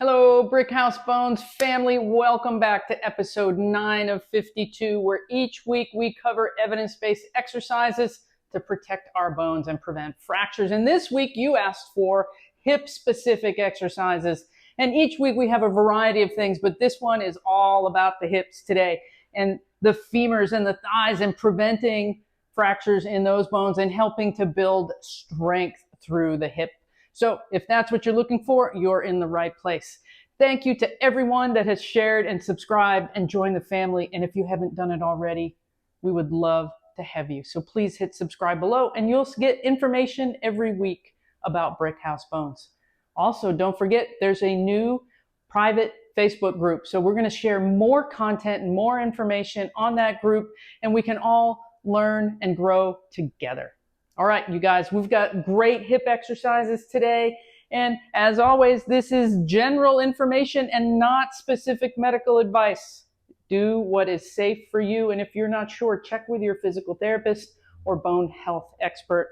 Hello, Brick House Bones family. Welcome back to episode 9 of 52, where each week we cover evidence-based exercises to protect our bones and prevent fractures. And this week you asked for hip-specific exercises. And each week we have a variety of things, but this one is all about the hips today and the femurs and the thighs and preventing fractures in those bones and helping to build strength through the hip. So if that's what you're looking for, you're in the right place. Thank you to everyone that has shared and subscribed and joined the family. And if you haven't done it already, we would love to have you. So please hit subscribe below and you'll get information every week about Brick House Bones. Also, don't forget, there's a new private Facebook group. So we're going to share more content and more information on that group, and we can all learn and grow together. All right, you guys, we've got great hip exercises today. And as always, this is general information and not specific medical advice. Do what is safe for you. And if you're not sure, check with your physical therapist or bone health expert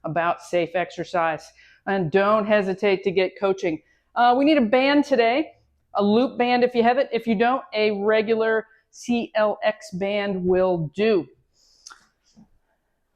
about safe exercise. And don't hesitate to get coaching. We need a band today, a loop band if you have it. If you don't, a regular CLX band will do.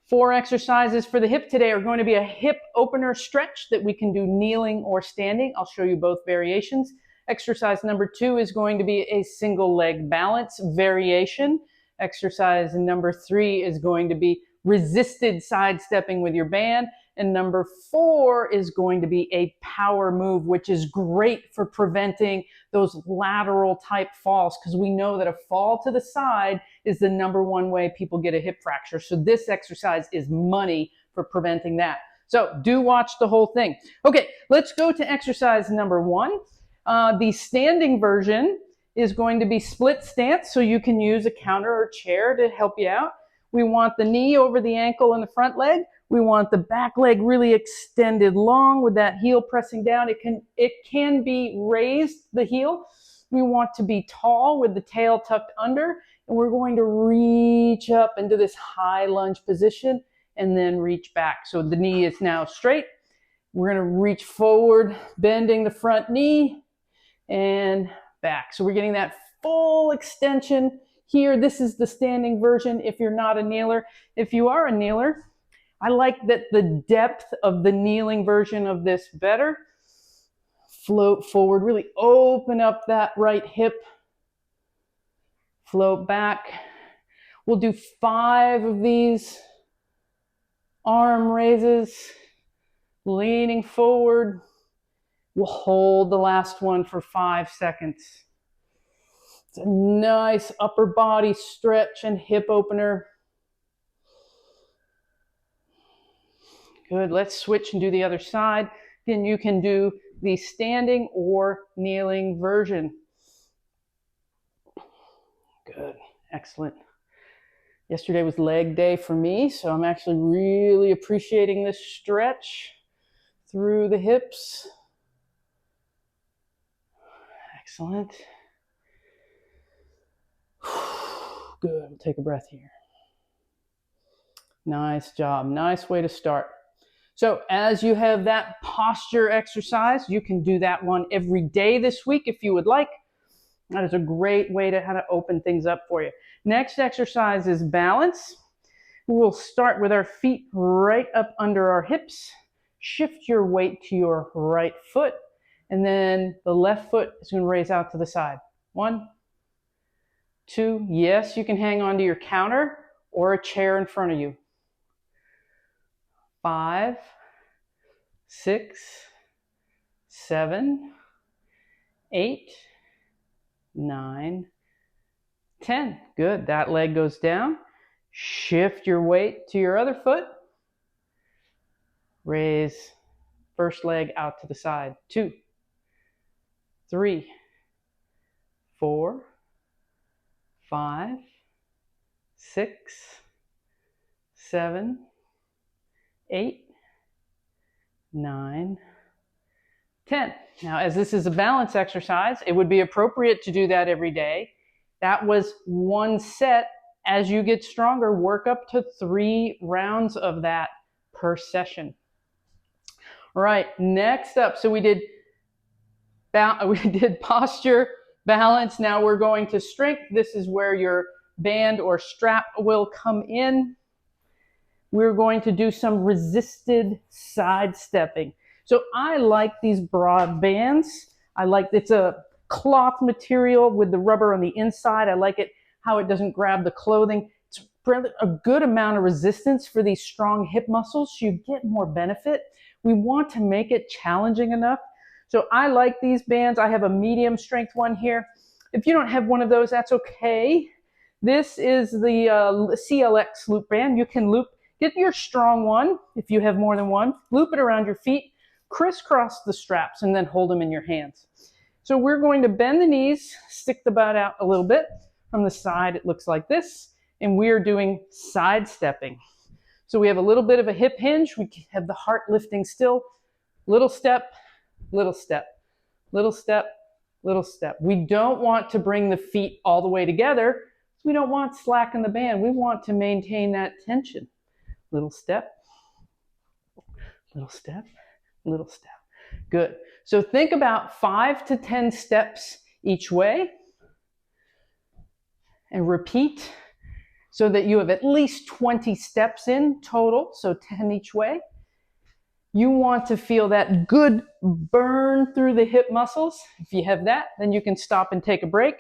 4 exercises for the hip today are going to be a hip opener stretch that we can do kneeling or standing. I'll show you both variations. Exercise number 2 is going to be a single leg balance variation. Exercise number 3 is going to be resisted sidestepping with your band. And number 4 is going to be a power move, which is great for preventing those lateral type falls, because we know that a fall to the side is the number one way people get a hip fracture. So this exercise is money for preventing that. So do watch the whole thing. Okay, let's go to exercise number 1. The standing version is going to be split stance, so you can use a counter or chair to help you out. We want the knee over the ankle and the front leg. We want the back leg really extended long with that heel pressing down. It can be raised, the heel. We want to be tall with the tail tucked under, and we're going to reach up into this high lunge position and then reach back. So the knee is now straight. We're going to reach forward, bending the front knee and back. So we're getting that full extension here. This is the standing version if you're not a kneeler. If you are a kneeler, I like that the depth of the kneeling version of this better. Float forward, really open up that right hip. Float back. We'll do 5 of these arm raises, leaning forward. We'll hold the last one for 5 seconds. It's a nice upper body stretch and hip opener. Good, let's switch and do the other side. Then you can do the standing or kneeling version. Good, excellent. Yesterday was leg day for me, so I'm actually really appreciating this stretch through the hips. Excellent. Good, we'll take a breath here. Nice job, nice way to start. So as you have that posture exercise, you can do that one every day this week if you would like. That is a great way to kind of open things up for you. Next exercise is balance. We'll start with our feet right up under our hips. Shift your weight to your right foot, and then the left foot is going to raise out to the side. 1, 2, yes, you can hang on to your counter or a chair in front of you. 5, 6, 7, 8, 9, 10. Good. That leg goes down. Shift your weight to your other foot. Raise first leg out to the side. 2, 3, 4, 5, 6, 7, 8, 9, 10. Now, as this is a balance exercise, it would be appropriate to do that every day. That was 1 set. As you get stronger, work up to 3 rounds of that per session. All right, next up, so we did we did posture, balance. Now we're going to strength. This is where your band or strap will come in. We're going to do some resisted side stepping. So I like these broad bands. It's a cloth material with the rubber on the inside. I like it how it doesn't grab the clothing. It's a good amount of resistance for these strong hip muscles, so you get more benefit. We want to make it challenging enough. So I like these bands. I have a medium strength one here. If you don't have one of those, that's okay. This is the CLX loop band. You can get your strong one if you have more than one, loop it around your feet, crisscross the straps, and then hold them in your hands. So we're going to bend the knees, stick the butt out a little bit. From the side, it looks like this, and we're doing side stepping. So we have a little bit of a hip hinge. We have the heart lifting still. Little step, little step, little step, little step. We don't want to bring the feet all the way together. We don't want slack in the band. We want to maintain that tension. Little step, little step, little step. Good. So think about 5 to 10 steps each way and repeat so that you have at least 20 steps in total, so 10 each way. You want to feel that good burn through the hip muscles. If you have that, then you can stop and take a break.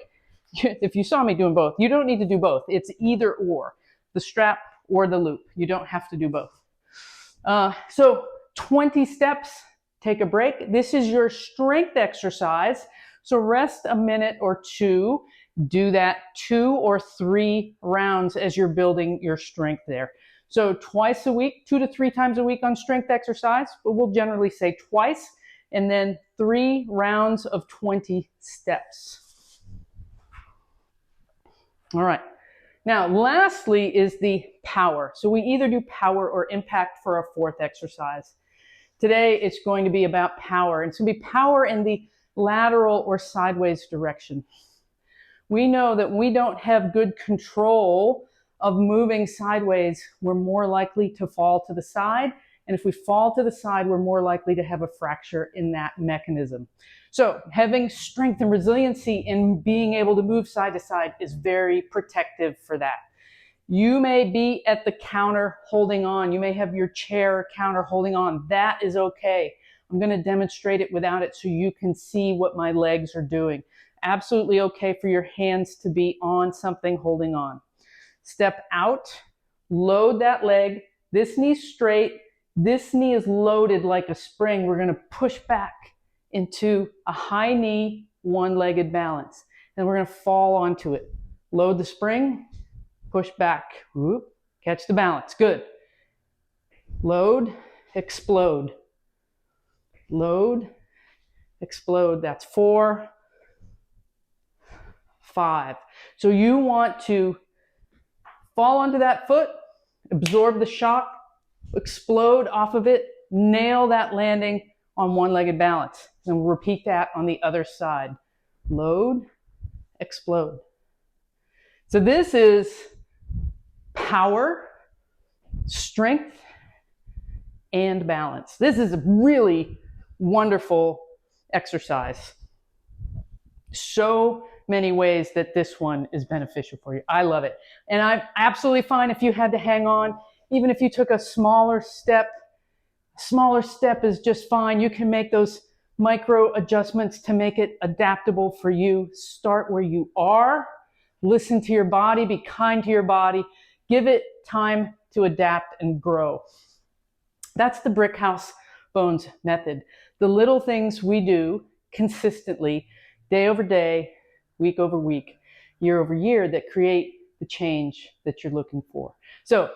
If you saw me doing both, you don't need to do both. It's either or, the strap or the loop. You don't have to do both. So 20 steps, take a break. This is your strength exercise. So rest a minute or two. Do that 2 or 3 rounds as you're building your strength there. So twice a week, 2 to 3 times a week on strength exercise, but we'll generally say twice, and then 3 rounds of 20 steps. All right. Now, lastly is the power. So we either do power or impact for our 4th exercise. Today, it's going to be about power. It's going to be power in the lateral or sideways direction. We know that we don't have good control of moving sideways. We're more likely to fall to the side. And if we fall to the side, we're more likely to have a fracture in that mechanism. So having strength and resiliency in being able to move side to side is very protective for that. You may be at the counter holding on. You may have your chair counter holding on. That is okay. I'm going to demonstrate it without it so you can see what my legs are doing. Absolutely okay for your hands to be on something holding on. Step out, load that leg, this knee straight, this knee is loaded like a spring. We're going to push back into a high knee, one-legged balance. And we're going to fall onto it. Load the spring, push back, whoop, catch the balance, good. Load, explode. Load, explode, that's 4, 5. So you want to fall onto that foot, absorb the shock, explode off of it, nail that landing on one-legged balance. And we'll repeat that on the other side. Load, explode. So this is power, strength, and balance. This is a really wonderful exercise. So many ways that this one is beneficial for you. I love it. And I'm absolutely fine if you had to hang on. Even if you took a smaller step is just fine. You can make those micro adjustments to make it adaptable for you. Start where you are. Listen to your body. Be kind to your body. Give it time to adapt and grow. That's the Brick House Bones method. The little things we do consistently, day over day, week over week, year over year, that create the change that you're looking for. So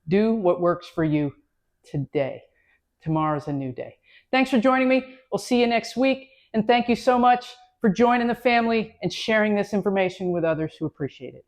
do what works for you today. Tomorrow's a new day. Thanks for joining me. We'll see you next week. And thank you so much for joining the family and sharing this information with others who appreciate it.